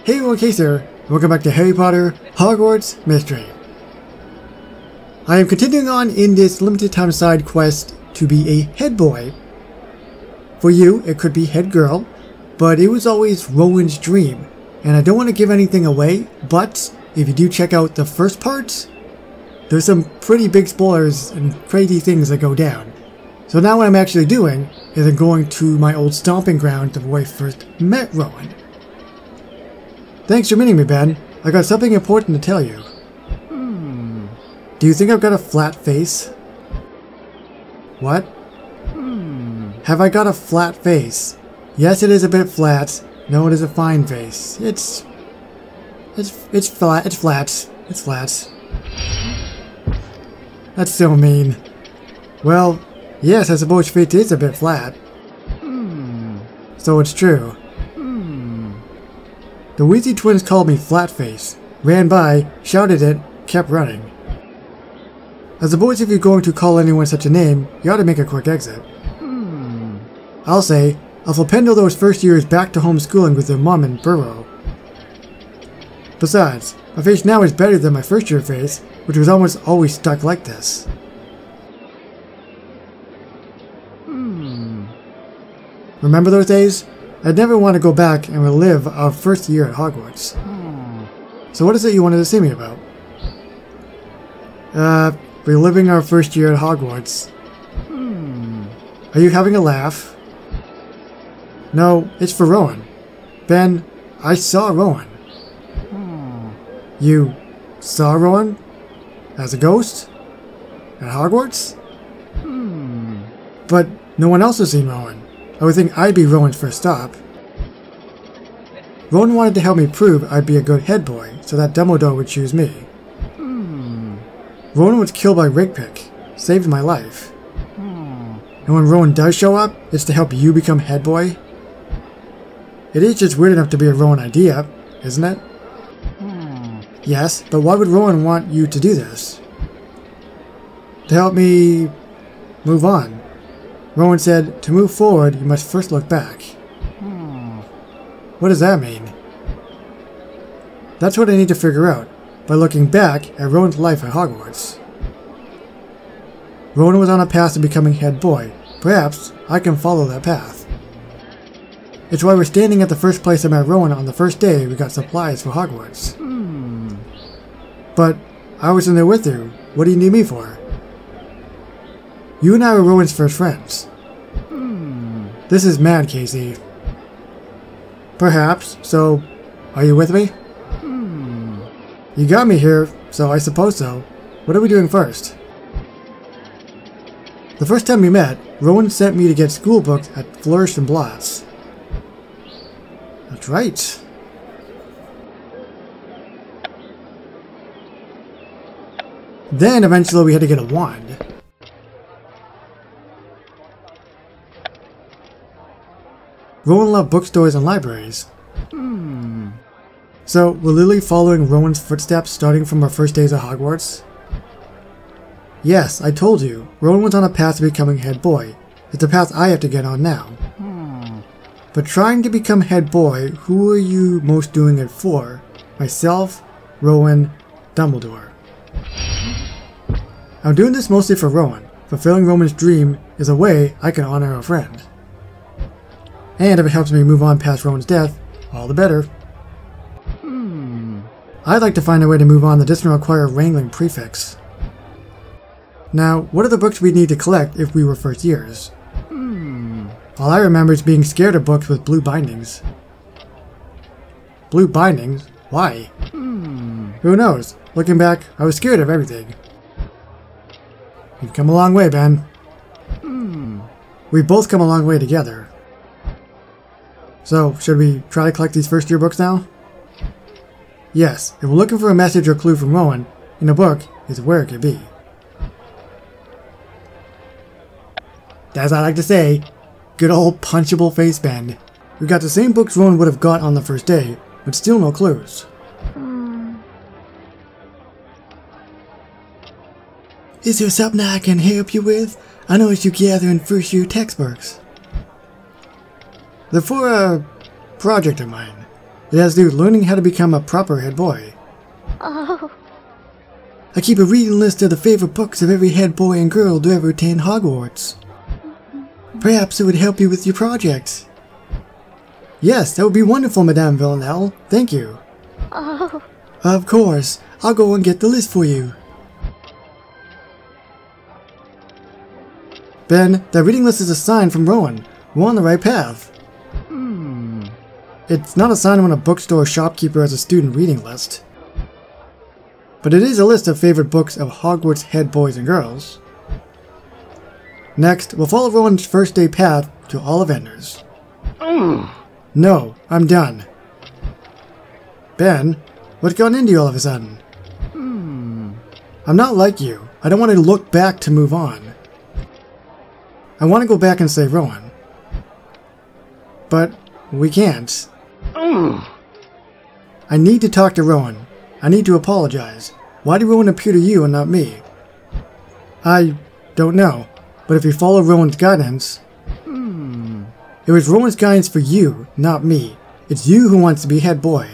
Hey everyone, Case here, and welcome back to Harry Potter Hogwarts Mystery. I am continuing on in this limited time side quest to be a head boy. For you, it could be head girl, but it was always Rowan's dream, and I don't want to give anything away, but if you do check out the first part, there's some pretty big spoilers and crazy things that go down. So now what I'm actually doing is I'm going to my old stomping ground to where I first met Rowan. Thanks for meeting me, Ben. I got something important to tell you. Do you think I've got a flat face? What? Have I got a flat face? Yes, it is a bit flat. No, it is a fine face. It's flat. It's flat. It's flat. That's so mean. Well, yes, I suppose your face is a bit flat. So it's true. The Weasley twins called me Flatface, ran by, shouted it, kept running. I suppose if you're going to call anyone such a name, you ought to make a quick exit. I'll say, I'll flipendo those first years back to homeschooling with their mom and Burrow. Besides, my face now is better than my first year face, which was almost always stuck like this. Remember those days? I'd never want to go back and relive our first year at Hogwarts. So what is it you wanted to see me about? Reliving our first year at Hogwarts. Are you having a laugh? No, it's for Rowan. Ben, I saw Rowan. You saw Rowan? As a ghost? At Hogwarts? But no one else has seen Rowan. I would think I'd be Rowan's first stop. Rowan wanted to help me prove I'd be a good head boy, so that Dumbledore would choose me. Rowan was killed by Rakepick, saved my life. And when Rowan does show up, it's to help you become head boy? It is just weird enough to be a Rowan idea, isn't it? Yes, but why would Rowan want you to do this? To help me move on. Rowan said, to move forward, you must first look back. What does that mean? That's what I need to figure out, by looking back at Rowan's life at Hogwarts. Rowan was on a path to becoming head boy. Perhaps I can follow that path. It's why we're standing at the first place I met Rowan on the first day we got supplies for Hogwarts. But I was in there with you. What do you need me for? You and I were Rowan's first friends. This is mad, Casey. Perhaps, so are you with me? You got me here, so I suppose so. What are we doing first? The first time we met, Rowan sent me to get school books at Flourish and Blotts. That's right. Then eventually we had to get a wand. Rowan loved bookstores and libraries. So, we're literally following Rowan's footsteps starting from our first days at Hogwarts? Yes, I told you, Rowan was on a path to becoming head boy. It's a path I have to get on now. But trying to become head boy, who are you most doing it for? Myself, Rowan, Dumbledore. I'm doing this mostly for Rowan. Fulfilling Rowan's dream is a way I can honor a friend. And if it helps me move on past Rowan's death, all the better. I'd like to find a way to move on that doesn't require a wrangling prefix. Now, what are the books we'd need to collect if we were first years? All I remember is being scared of books with blue bindings. Blue bindings? Why? Who knows? Looking back, I was scared of everything. We've come a long way, Ben. We've both come a long way together. So, should we try to collect these first year books now? Yes, if we're looking for a message or clue from Rowan, in a book is where it could be. As I like to say, good old punchable face bend. We got the same books Rowan would have got on the first day, but still no clues. Is there something I can help you with? I noticed you gathering first year textbooks. They're for a project of mine. It has to do with learning how to become a proper head boy. Oh. I keep a reading list of the favorite books of every head boy and girl to ever attend Hogwarts. Perhaps it would help you with your projects. Yes, that would be wonderful, Madame Villanelle. Thank you. Oh. Of course. I'll go and get the list for you. Ben, that reading list is a sign from Rowan. We're on the right path. It's not a sign when a bookstore shopkeeper has a student reading list. But it is a list of favorite books of Hogwarts head boys and girls. Next, we'll follow Rowan's first day path to Ollivanders. No, I'm done. Ben, what's gone into you all of a sudden? I'm not like you. I don't want to look back to move on. I want to go back and save Rowan. But we can't. I need to talk to Rowan. I need to apologize. Why did Rowan appear to you and not me? I don't know. But if you follow Rowan's guidance... It was Rowan's guidance for you, not me. It's you who wants to be head boy.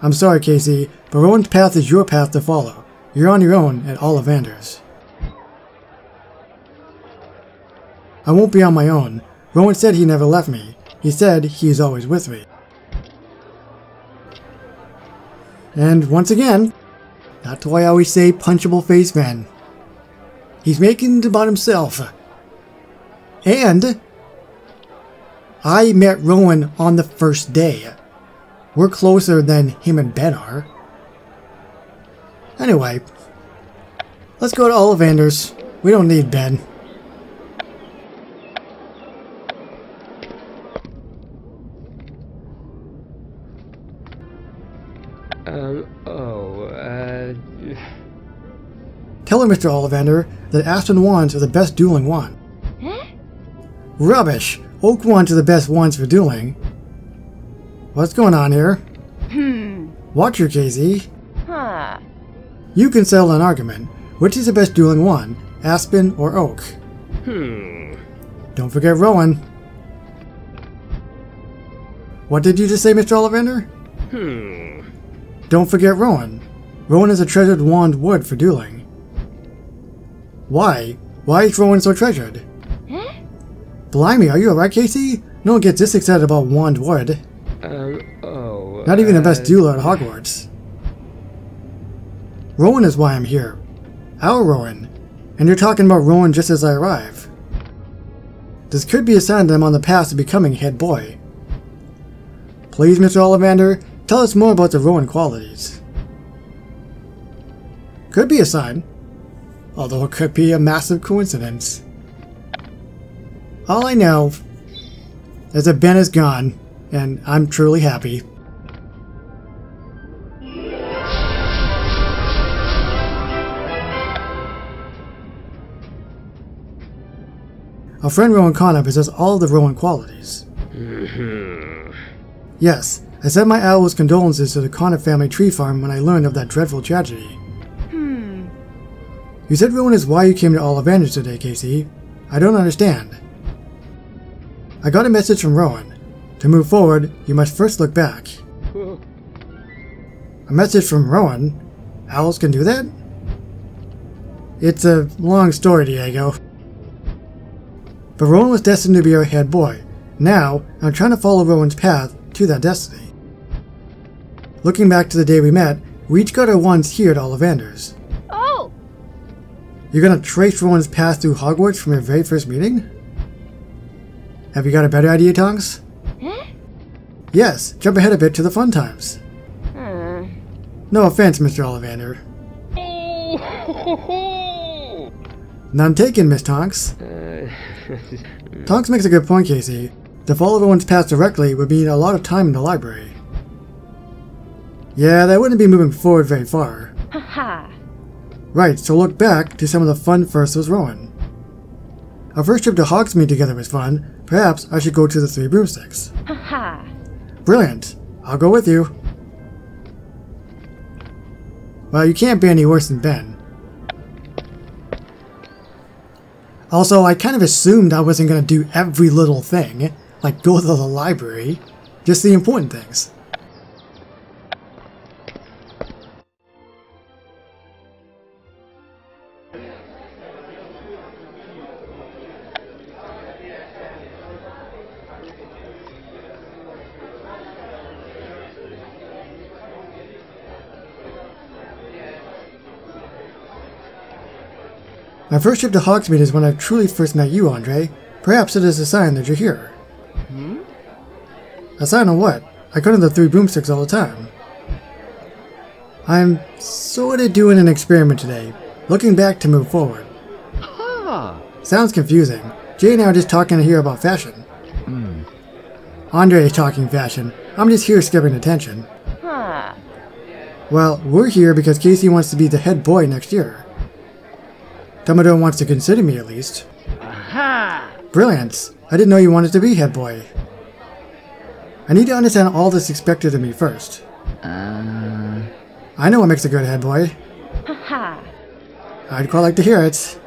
I'm sorry, Casey, but Rowan's path is your path to follow. You're on your own at Ollivanders. I won't be on my own. Rowan said he never left me. He said he is always with me. And once again, that's why I always say punchable face man. He's making it about himself. And I met Rowan on the first day. We're closer than him and Ben are. Anyway, let's go to Ollivanders. We don't need Ben. Tell her, Mr. Ollivander, that Aspen wands are the best dueling wand. Huh? Rubbish! Oak wands are the best wands for dueling. What's going on here? Watch your Casey. Huh. You can settle an argument. Which is the best dueling wand, Aspen or Oak? Don't forget Rowan. What did you just say, Mr. Ollivander? Don't forget Rowan. Rowan is a treasured wand wood for dueling. Why? Why is Rowan so treasured? Huh? Blimey, are you alright, Casey? No one gets this excited about wand wood. Not even the best dueler at Hogwarts. Rowan is why I'm here. Our Rowan. And you're talking about Rowan just as I arrive. This could be a sign that I'm on the path to becoming head boy. Please, Mr. Ollivander, tell us more about the Rowan qualities. Could be a sign. Although it could be a massive coincidence. All I know is that Ben is gone, and I'm truly happy. Our friend Rowan Connor possesses all of the Rowan qualities. Yes, I sent my owl's condolences to the Connor family tree farm when I learned of that dreadful tragedy. You said Rowan is why you came to Ollivanders today, Casey. I don't understand. I got a message from Rowan. To move forward, you must first look back. A message from Rowan? Owls can do that? It's a long story, Diego. But Rowan was destined to be our head boy. Now, I'm trying to follow Rowan's path to that destiny. Looking back to the day we met, we each got our wands here at Ollivanders. Oh! You're gonna trace Rowan's path through Hogwarts from your very first meeting? Have you got a better idea, Tonks? Huh? Yes, jump ahead a bit to the fun times. No offense, Mr. Ollivander. None taken, Miss Tonks. Tonks makes a good point, Casey. To follow Rowan's path directly would mean a lot of time in the library. Yeah, that wouldn't be moving forward very far. Haha. Right, so look back to some of the fun first with Rowan. Our first trip to Hogsmeade together was fun. Perhaps I should go to the Three Broomsticks. Haha. Brilliant. I'll go with you. Well, you can't be any worse than Ben. Also, I kind of assumed I wasn't going to do every little thing, like go to the library. Just the important things. My first trip to Hogsmeade is when I truly first met you, Andre. Perhaps it is a sign that you're here. A sign of what? I go to the 3 broomsticks all the time. I'm sorta doing an experiment today, looking back to move forward. Sounds confusing. Jay and I are just talking here about fashion. Andre is talking fashion. I'm just here skipping attention. Well, we're here because Casey wants to be the head boy next year. Dumbledore wants to consider me, at least. Brilliant! I didn't know you wanted to be head boy. I need to understand all that's expected of me first. I know what makes a good head boy. I'd quite like to hear it.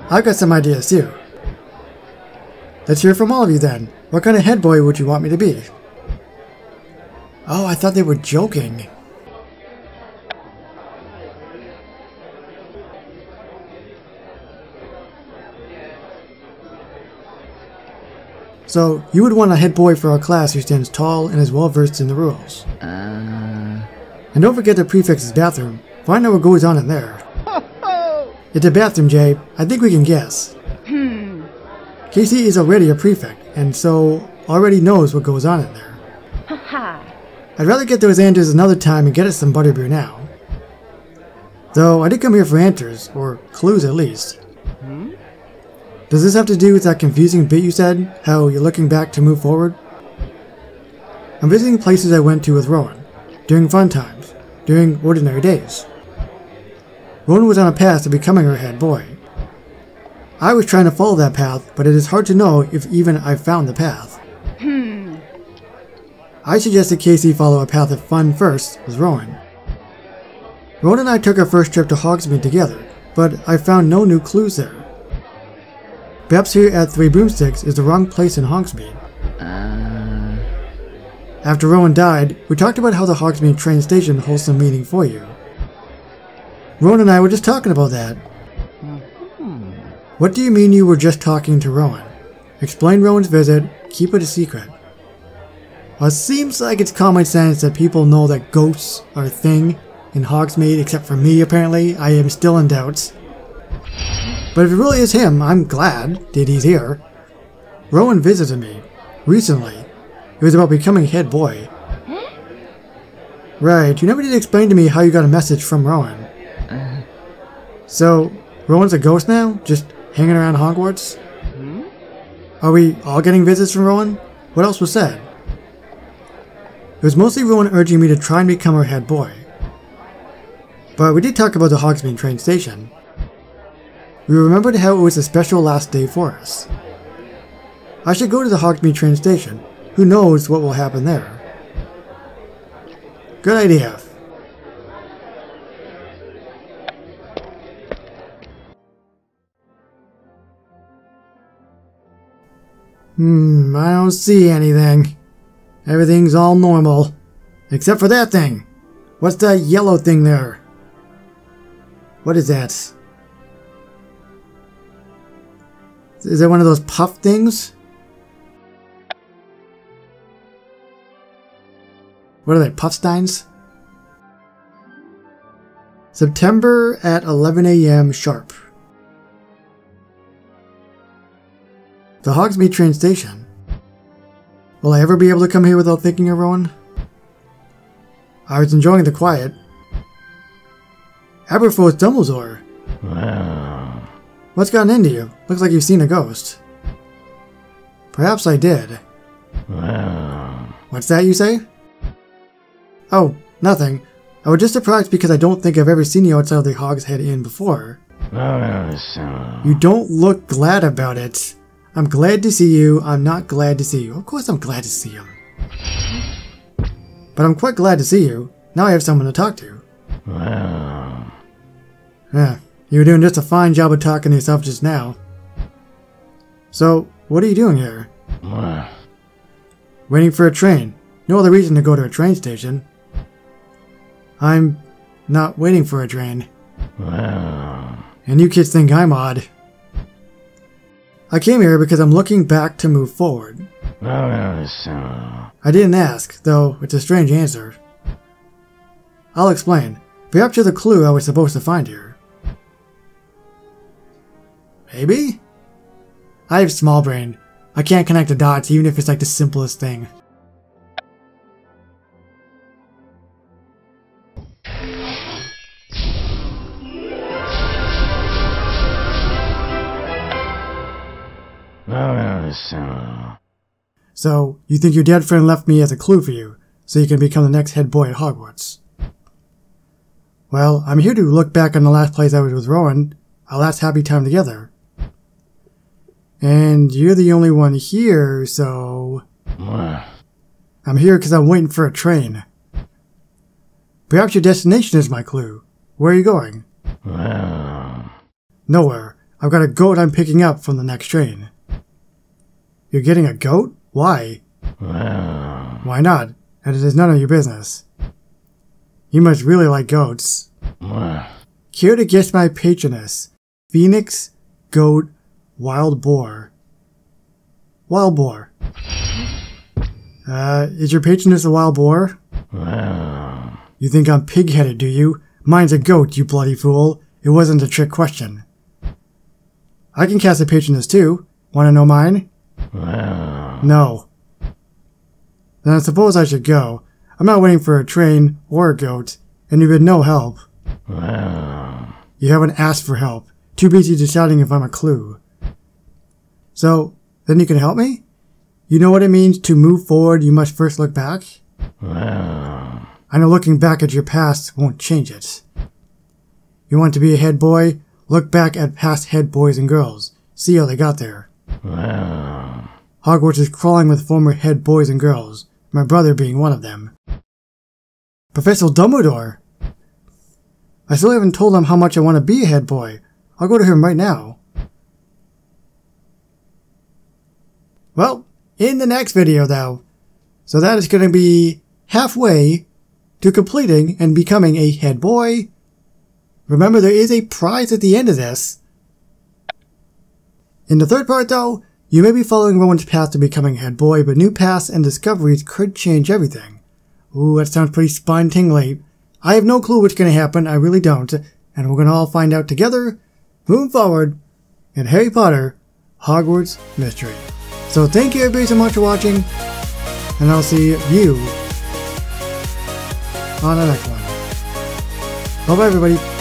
I've got some ideas, too. Let's hear from all of you, then. What kind of head boy would you want me to be? Oh, I thought they were joking. So, you would want a head boy for our class who stands tall and is well versed in the rules. And don't forget the prefect's bathroom. Find out what goes on in there. It's a bathroom, Jay. I think we can guess. Casey is already a prefect, and so already knows what goes on in there. I'd rather get those answers another time and get us some butterbeer now. Though, I did come here for answers, or clues at least. Does this have to do with that confusing bit you said, how you're looking back to move forward? I'm visiting places I went to with Rowan, during fun times, during ordinary days. Rowan was on a path to becoming her head boy. I was trying to follow that path, but it is hard to know if even I've found the path. I suggested Casey follow a path of fun first with Rowan. Rowan and I took our first trip to Hogsmeade together, but I found no new clues there. Perhaps here at 3 Broomsticks is the wrong place in Hogsmeade. After Rowan died, we talked about how the Hogsmeade train station holds some meaning for you. Rowan and I were just talking about that. What do you mean you were just talking to Rowan? Explain Rowan's visit, keep it a secret. Well, it seems like it's common sense that people know that ghosts are a thing in Hogsmeade, except for me apparently. I am still in doubts. But if it really is him, I'm glad that he's here. Rowan visited me recently. It was about becoming head boy. Right, you never did explain to me how you got a message from Rowan. So, Rowan's a ghost now? Just hanging around Hogwarts? Are we all getting visits from Rowan? What else was said? It was mostly Rowan urging me to try and become her head boy. But we did talk about the Hogsmeade train station. We remembered how it was a special last day for us. I should go to the Hogsmeade train station. Who knows what will happen there? Good idea. I don't see anything. Everything's all normal. Except for that thing. What's that yellow thing there? What is that? Is it one of those puff things? What are they, puff steins? September at 11 AM sharp. The Hogsmeade train station. Will I ever be able to come here without thinking of Rowan? I was enjoying the quiet. Aberforth Dumbledore. What's gotten into you? Looks like you've seen a ghost. Perhaps I did. What's that you say? Oh, nothing. I was just surprised because I don't think I've ever seen you outside of the Hogshead Inn before. You don't look glad about it. I'm glad to see you. I'm not glad to see you. Of course I'm glad to see him. But I'm quite glad to see you. Now I have someone to talk to. Yeah, you were doing just a fine job of talking to yourself just now. So, what are you doing here? Waiting for a train. No other reason to go to a train station. I'm not waiting for a train. And you kids think I'm odd. I came here because I'm looking back to move forward. I didn't ask, though it's a strange answer. I'll explain. Perhaps you're the clue I was supposed to find here. Maybe? I have small brain. I can't connect the dots even if it's like the simplest thing. So, you think your dead friend left me as a clue for you, so you can become the next head boy at Hogwarts? Well, I'm here to look back on the last place I was with Rowan, our last happy time together. And you're the only one here, so... I'm here because I'm waiting for a train. Perhaps your destination is my clue. Where are you going? Nowhere. I've got a goat I'm picking up from the next train. You're getting a goat? Why? Why not? And it is none of your business. You must really like goats. Care to guess my patroness? Phoenix, goat, wild boar. Wild boar. Is your patroness a wild boar? You think I'm pig-headed, do you? Mine's a goat, you bloody fool. It wasn't a trick question. I can cast a patroness too. Want to know mine? No. Then I suppose I should go. I'm not waiting for a train or a goat, and you've been no help. You haven't asked for help. Too busy deciding if I'm a clue. So, then you can help me? You know what it means to move forward, you must first look back? I know looking back at your past won't change it. You want to be a head boy? Look back at past head boys and girls. See how they got there. Hogwarts is crawling with former head boys and girls, my brother being one of them. Professor Dumbledore! I still haven't told him how much I want to be a head boy. I'll go to him right now. Well, in the next video though. So that is going to be halfway to completing and becoming a head boy. Remember, there is a prize at the end of this. In the third part though, you may be following Rowan's path to becoming a head boy, but new paths and discoveries could change everything. Ooh, that sounds pretty spine-tingly. I have no clue what's going to happen, I really don't, and we're going to all find out together, moving forward, in Harry Potter, Hogwarts Mystery. So thank you everybody so much for watching, and I'll see you on the next one. Bye-bye everybody.